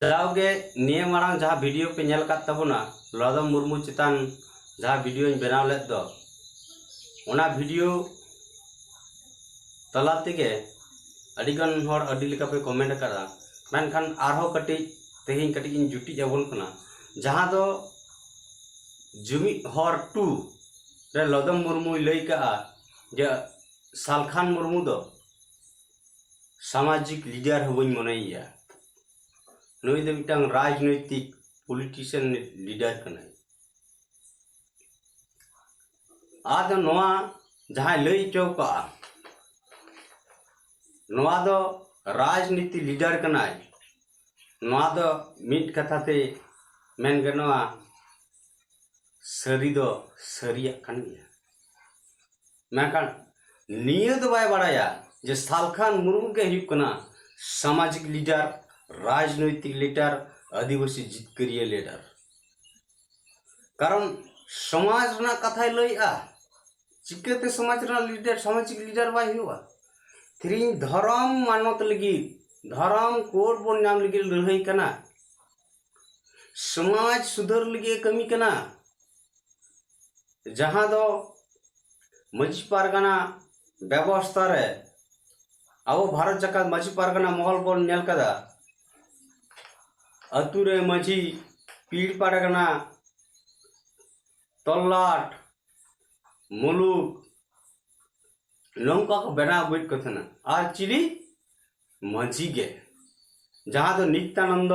जाओगे निये मारांग जहाँ वीडियो पे नेल कात तबना लदम मुर्मू चितान जहाँ वीडियो बनाव लेद दो ओना वीडियो तला तेगे अडिगन हर अडी लेका पे कमेंट करा मेनखान आरहो कटी तेहिं कटी इन जुटी जाबोन कना जहाँ दो जुमी हर 2 रे लदम मुर्मू लई का जे सालखान मुर्मू दो सामाजिक लीडर हबोኝ मनैया नुई दो मिटांग राजनैतिक पॉलिटिशियन लीडर कनाय आद नोआ जहाँ लई चौका नोआ दो राजनीति लीडर कनाय नोआ दो मिट कथा ते मेन गनोआ सरी दो सरिया कन गया मेनखान निये दो बाय बाड़ाया जे सालखान मुर्मू के हुयुग कना सामाजिक लीडर राजनैतिक लीडर आदिवासी जितकरिया लीडर कारण समाज ना कथाय लइआ चिकते समाज ना लीडर सामाजिक लीडर बाय हुआ थ्री धर्म मानत लगी धर्म कोड बोन नाम लगी लड़ाई कना समाज सुधर लगी कमी कना जहाँ दो मजी पारगाना व्यवस्था रे अब भारत जगत मजी पारगाना महल बोन नेल कदा अतुरे मजी पीड़ पारगाना तल्लाट मुलुक नौका को बना बैठ कथना और चिली मजी गे जहाँ तो नित्यानंद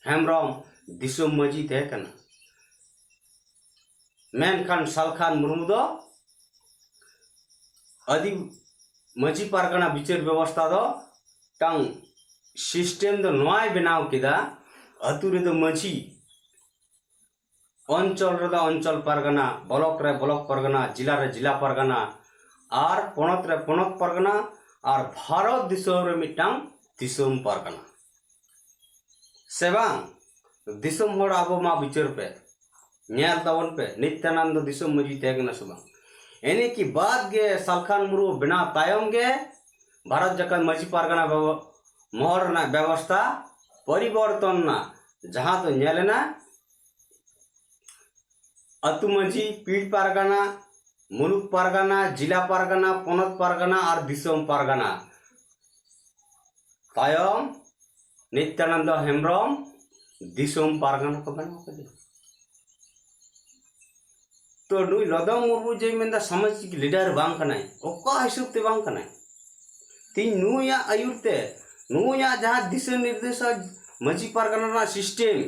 हेम्ब्रम दिसोम मजी थे कना मेनखान सालखान मुर्मू दो आदि मजी पारगाना विचार व्यवस्था दो टांग सिस्टम दो नोय बनाव केदा अतुरे दो मजी अंचल रे अंचल पारगाना ब्लॉक रे ब्लॉक पारगाना जिला रे जिला पारगाना और पणत रे पणत पारगाना और भारत दिसोम रे मिटांग दिसोम पारगाना सेबांग दिसोम होड़ आबो मा विचार पे नेल तावन पे नित्यानंद दिसोम मजी तेगना सुबांग एने की बात गे सालखान मुर्मू बिना तायम गे भारत जगत मजी पारगाना मोहर ना व्यवस्था परिवर्तन ना जहाँ तो नेलेना अतु मजी पीड़ पारगाना मुलुक पारगाना जिला पारगाना पनत पारगाना और दिसोम पारगाना तायम नित्यानंद हेम्ब्रम दिसोम पारगाना को बनाव कदे तो नुई लदम मुर्मू जे मेंदा सामाजिक लीडर बांग कनाय ओका हिसाब ते बांग कनाय तीन नुया आयुरते नुया जहाँ दिशा निर्देश मजी पारगाना ना सिस्टम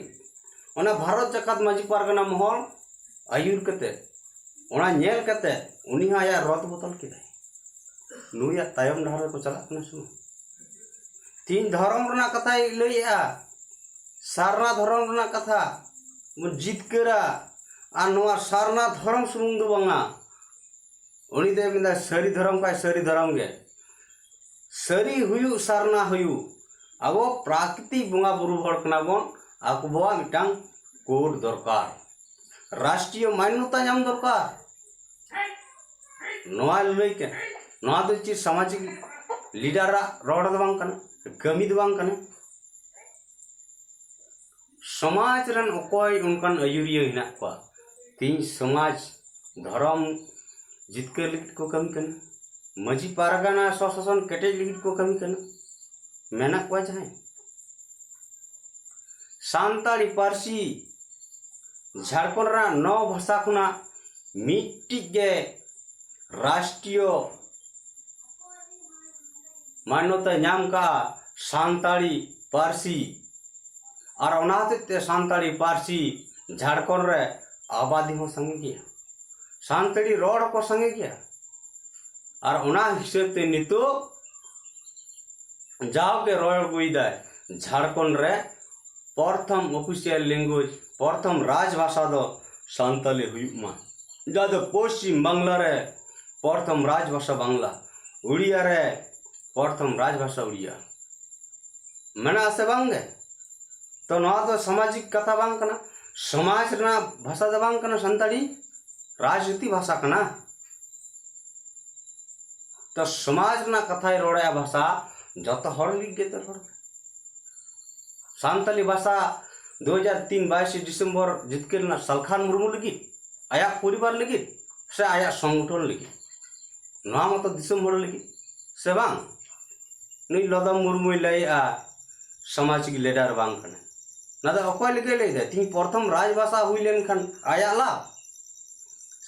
ओना भारत जगत मजी पारगाना महल आयुर कते ओना नेल कते उनी आया रद बदल केदाय नुया तायम डहर को चला कना सुनो तीन धर्म रना कथा लइआ सारना धर्म रना कथा मन जितकरा आ नोआ सारना धर्म सुमुंग दो बांगा उनी दे मिंदा सरी धर्म का सरी धर्म गे सरी हुयु सारना हुयु अब प्राकृतिक बंगा बुरु हड़ कना बन आकबवा मिटांग कोड दरकार राष्ट्रीय मान्यता नाम दरकार नोआ लई के नोआ दो ची सामाजिक लीडर रोड दो बांग कना कमी दो बांग कना समाज रन ओकोय उनकन अयुरिया हिना को तीन समाज धर्म जितके लिखित को कमी कना मजी पारगाना स्वशासन केटे लिखित को कमी कना मेना को जाए सांताली पारसी झारखंड रा 9 भाषा खुना मिट्टी गे राष्ट्रीय मान्यता नाम का सांताली पारसी और ओनाते सांताली पारसी झारखंड रे आबादी हो संगे गया सांताली रोड को संगे गया और ओना हिसाब ते नितो जाओ के रोड गुइदा झारखंड रे प्रथम ऑफिशियल लैंग्वेज प्रथम राजभाषा दो सांताली हुयुमा जादो पश्चिम बांग्ला रे प्रथम राजभाषा बांग्ला उड़िया रे प्रथम राजभाषा उड़िया मना से बांगे तो ना तो सामाजिक कथा बांग कना समाज रना भाषा द बांग कना संताली राजनीति भाषा कना तो समाज रना कथा रोड़ा भाषा जत हड़ लिख गे तो सानताली भाषा 2003 22 डिसेम्बर जितकेरना सालखान मुर्मू लगी आया परिवार लगी से आया संगठन लगी नवा मत दिसम हर लगी से बांग नुई लदम मुर्मू लैया सामाजिक लीडर बांग कने ना तो अकोय लगे लैदा तीन प्रथम राजभाषा हुई लेन खान आया लाभ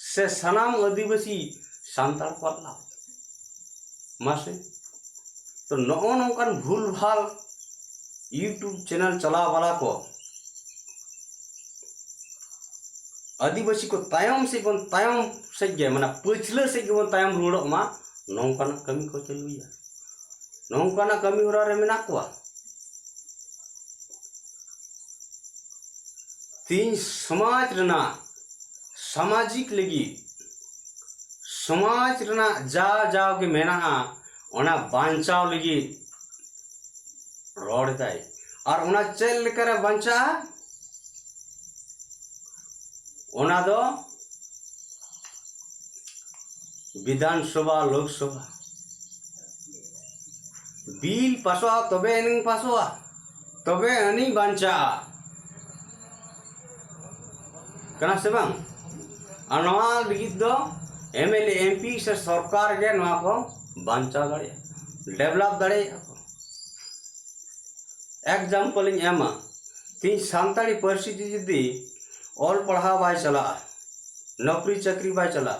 से सनाम आदिवासी सानताल को लाभ मासे तो नौ नौकान भूल भाल यूट्यूब चैनल चला वाला को आदिवासी को तायम से गे माना पछले से बन तायम रुड़ो मा नौकाना कमी को चलुया नौकाना कमी होरा रे मेना को तीन समाज रना सामाजिक लगी समाज रना जाव के मेना ओना बांचाव लगी रोड दाई और ओना चल लेकर बांचा ओना दो विधानसभा लोकसभा बिल पासवा तबे एनिंग पासवा तबे अनी बांचा कना से बांग अनवा लगी दो एमएलए एमपी से सरकार के नवा को बांचा दाड़े डेवलप दाड़े एग्जाम्पल एमा तीन सानताली परिस्थिति जुदी ऑल पढ़ा बाय चला नौकरी चाकरी बाय चला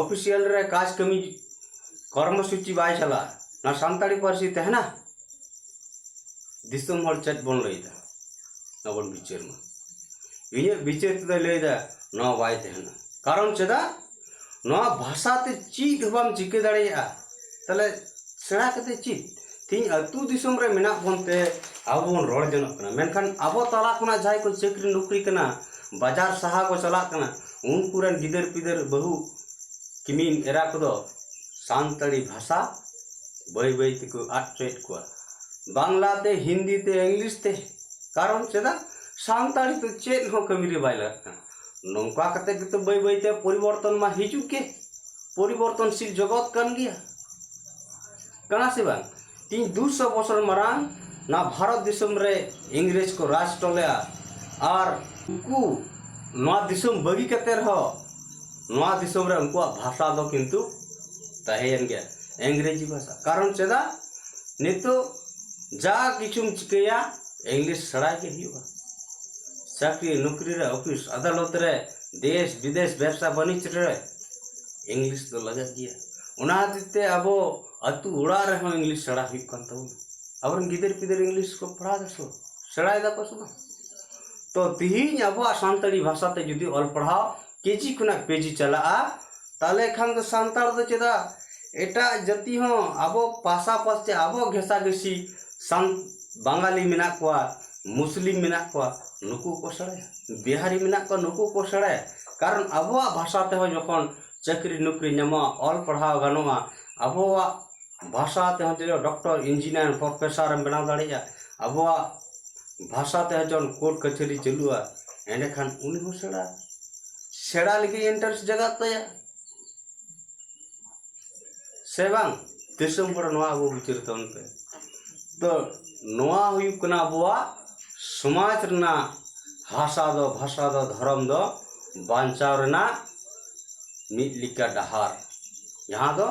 ऑफिशियल रे काज कमी कर्मसूची बाय चला ना सानताली परिस्थिति है ना दिसम हर चट बन लईदा नबन बिचार में इने बिचार ते लईदा न बाय तेहना कारण चेदा न भाषा ते चीज हबाम चिके दाड़ेया तले सेड़ा कते चीज तीन अतु दिसम रे मेना बनते अब बन रोड जनक कना मेनखान अब तला कना जाय को चाकरी नौकरी कना बाजार सहा को चला कना उन पुरन गिदर पिदर बहु किमिन एरा को सानताली भाषा बई बई ते को आट्रेट को बांग्ला ते हिंदी ते इंग्लिश ते कारण चेदा सानताली तो चेत हो कमी रे बाय लगना नौका कते तो बई बई ते परिवर्तन मा हिजु के परिवर्तनशील जगत कन गया कना से बांग तीन 200 बছর मारांग ना भारत दिसम रे इंग्रेज को राज टोलिया और उनको नवा दिसम बगी कते रहो नवा दिसम रे उनको भाषा दो किंतु तहेन गया अंग्रेजी भाषा कारण चेदा नितो जा किछुम चिकया इंग्लिश सड़ा के हिवा चाकरी नौकरी रे ऑफिस अदालत रे देश विदेश व्यवसाय वाणिज्य रे इंग्लिश तो लगा गया उना दिते अबो अतु उड़ा रे हम इंग्लिश सड़ा हुई कन तो अब गिदर पिदर इंग्लिश को पढ़ा दसो सड़ा दा को सुना तो तिहिन अबो सानताली भाषा ते जुदी ऑल पढ़ाओ केजी खुना पेजी चला ताले खान तो सानताल तो चेदा एटा जति हो अबो पासा पास ते अबो घेसा घेसी सान बांगाली मेना को मुस्लिम मेना को नुकु को सड़े बिहारी मेना को नुकु को सड़े कारण अबो भाषा ते हो जखन चाकरी नौकरी नमा ऑल पढ़ाओ गानोमा अबो भाषा ते हो डॉक्टर इंजीनियर प्रोफेसर बना दाड़िया अबो भाषा ते जन कोर्ट कचहरी चलुआ एंडे खान उनी हो सेड़ा लगी इंटरेस्ट जगत तया से बांग दिसम पर नवा अबो विचार तन पे तो नवा हुई कना अबो समाज रना भाषा दो धर्म दो बांचाव रना मिलिका डहार यहाँ दो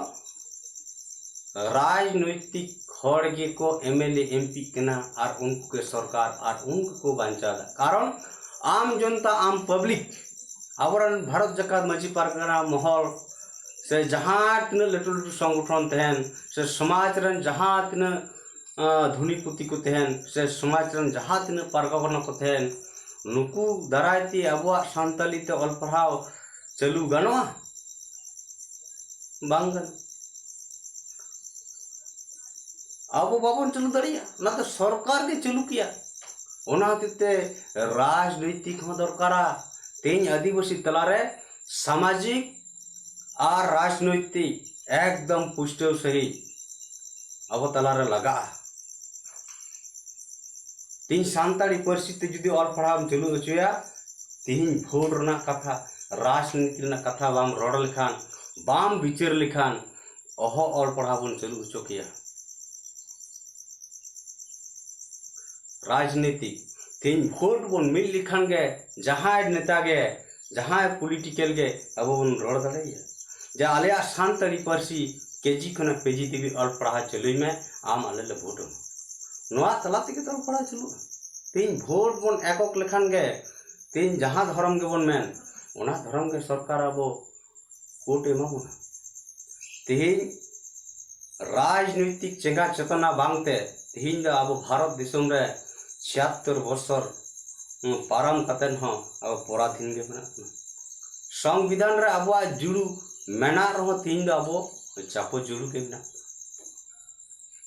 राजनैतिक खड़गे को एमएलए एमपी कना और उनको के सरकार और उनको बांचा कारण आम जनता आम पब्लिक आवरन भारत जकात मजी पारगना महल से जहाँ तीन लटू लटू संगठन तहन से समाज रन जहाँ तीन धुनीपुति को तहन से समाज रन जहाँ तीन पारगना को तहन नुकु दारायती अबुआ सानताली ते ऑल पढ़ाओ चलू गानोआ बांगन अब बाबन चलू दाड़िया ना तो सरकार के चलू किया ओना ते राजनैतिक हो दरकारा तेज आदिवासी तलारे सामाजिक और राजनैतिक एकदम पुष्टि सही अब तलारे लगा तीन सानताली परिस्थिति जुदी ऑल पढ़ाम चलू अचुया तीन भोट रना कथा राजनीति रना कथा बाम रोड लिखान बाम विचार लिखान ओहो ऑल पढ़ाबन चलू अचो किया राजनीतिक तीन भोट बन मिल लिखान गे जहां नेता गे जहां पॉलिटिकल गे अब बन रोड दड़े जे आले सानतारी पार्सी केजी खना पेजी देवी और पढ़ा चलुई में आम आले ले भोट नोआ तला तक तो पढ़ा चलु तीन भोट बन एकक लेखान गे तीन जहां धर्म गे बन मेन ओना धर्म गे सरकार अब कोट एमा बना तीन राजनीतिक चेंगा चेतना बांगते तीन अब भारत दिसम रे 76 बছর पारम कतेन हो अब पराधीन गे मेना संविधान रे अब जुड़ू मेना रहो तीन अब चापो जुड़ू के मेना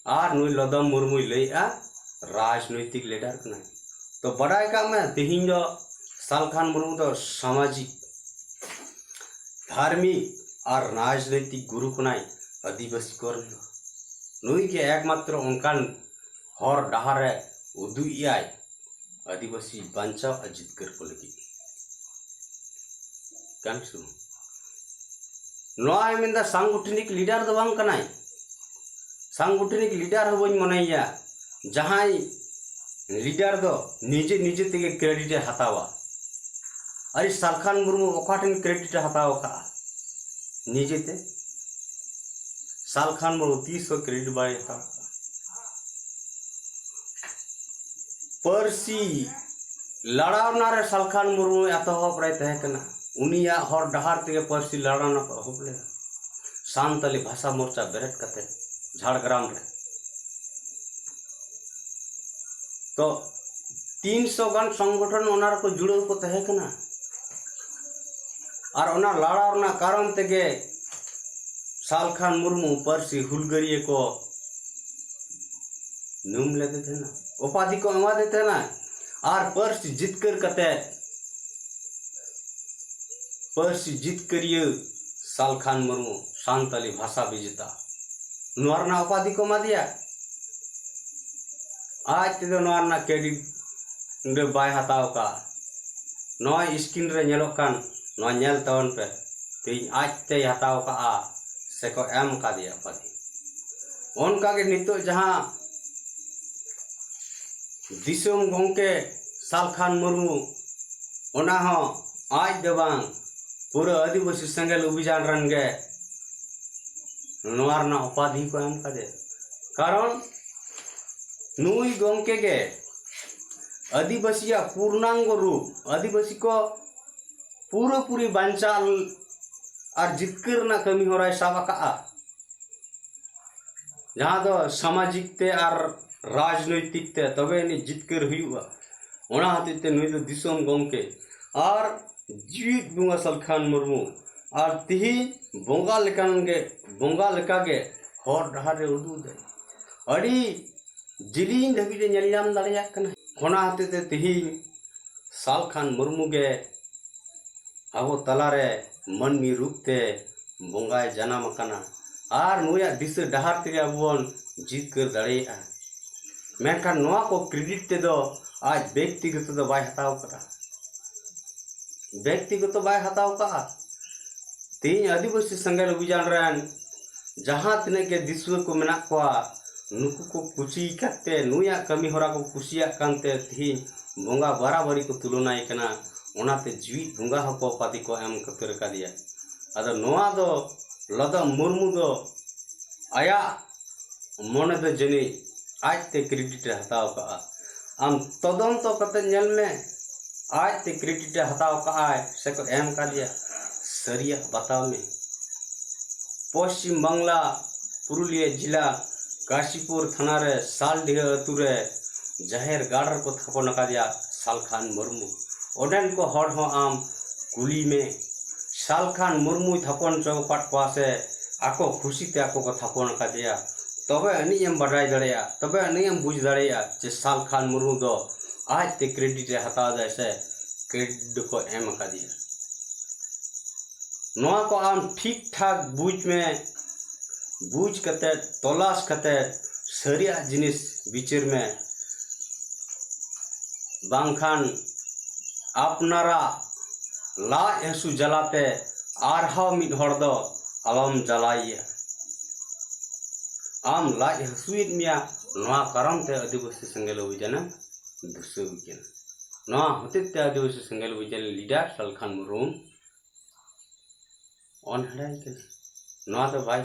आर नुई लदम मुर्मू लैया राजनीतिक लीडर कना तो बड़ाई का मैं तीन सालखान मुर्मू तो सामाजिक धार्मिक और राजनीतिक गुरु कनाई आदिवासी को नुई के एकमात्र उनकान हर डहार उदुयाय आदिवासी बांचाव अजित कर को लगी कान सुन नोय मेंदा सांगठनिक लीडर दो बांग कनाई सांगठनिक लीडर होबन मनैया जहां लीडर दो निजे निजे तेगे क्रेडिट हतावा अरे सालखान मुर्मू ओकाठन क्रेडिट हतावा का निजे ते सालखान मुर्मू 30 क्रेडिट बाय था परसी लड़ावना रे सालखान मुर्मू एतहब रे तहे कना उनिया हर डहार ते परसी लड़ाना होबले सांतली भाषा मोर्चा बेरेट कते झाड़ग्राम रे तो 300 गान संगठन ओनार को जुड़ो को तहे कना और ओना लड़ावना कारण तेगे सालखान मुर्मू परसी हुलगरिए को नुम लेते थे ना उपाधि को एमा देते ना और परसी जीत कर कते परसी जीत करिए सालखान मुर्मू सांतली भाषा विजेता नोरना उपाधि को मा दिया आज ते नोरना क्रेडिट रे बाय हताव का नय स्क्रीन रे नेलोक कान नय नेल तवन पे तेज आज ते हताव का से को एम का दिया उपाधि उनका के नितो जहां दिसम गोंके सालखान मुर्मू ओना हो आज देवांग पूरा आदिवासी संगल अभियान रन गे नोरना उपाधि को एम का दे कारण नुई गोंके गे आदिवासिया पूर्णांग रूप आदिवासी को पूरी बांचाल और जितकर ना कमी हो रहा है साबा का जहाँ तो सामाजिक ते और राजनैतिक ते तबे ने जितकर हुआ ओना हते ते नुई तो दिसम गोंके और जीवित बुंगा सालखान मुर्मू और तिही बोंगा लेका गे हर डहार रे उदू दे अड़ी जिलीन धबी रे नेलयाम दाड़िया कना ओना हते ते तिही सालखान मुर्मू गे अब तलारे मनमी रूप ते बोंगाय जनाम कना और नुया दिस डहार ते अबन जीत कर दाड़िया मेनखान नोआ को क्रेडिट ते दो आज व्यक्तिगत दो बाय हताव करा व्यक्तिगत बाय हताव का तीन आदिवासी संगल अभियान रन जहां तने के दिसुआ को मेना को नुकु को कुची करते नुया कमी होरा को कुसिया कांते थी बोंगा बराबरी को तुलना कना ओनाते जीवित बोंगा हको पाती को एम कतर का दिया अदो नोआ दो लदा मुर्मू दो आया मोने दो जनी आज ते क्रेडिट हताव का आम तदन तो कते नेल में आज ते क्रेडिट हताव का से को एम का दिया सरिया बताओ में पश्चिम बांग्ला पुरुलिया जिला काशीपुर थाना रे सालडीह अतु रे जाहेर गार्डर को थापन का दिया सालखान मुर्मू ओडेन को हर हो आम कुली में सालखान मुर्मू थापन चौपाट पासे आको खुशी ते आको को थापन का दिया तबे अनियम बढ़ाई दड़िया तबे अनियम बुझ दड़िया जे सालखान मुर्मू दो आज ते क्रेडिट हता दे से क्रेडिट को एम का दिया नोआ को आम ठीक ठाक बुझ कते तलाश कते सरिया जिनिस बिचर में बांखान अपनारा ला हसु जलाते आरहा मिद हर दो अलम जलाइया आम ला हसुइद मिया नोआ कारण ते आदिवासी संगल अभियान धुसो हुई हतेते आदिवासी सेंगेल बजारे लीडर सलखान मुर्मू अनहड़ा तो भाई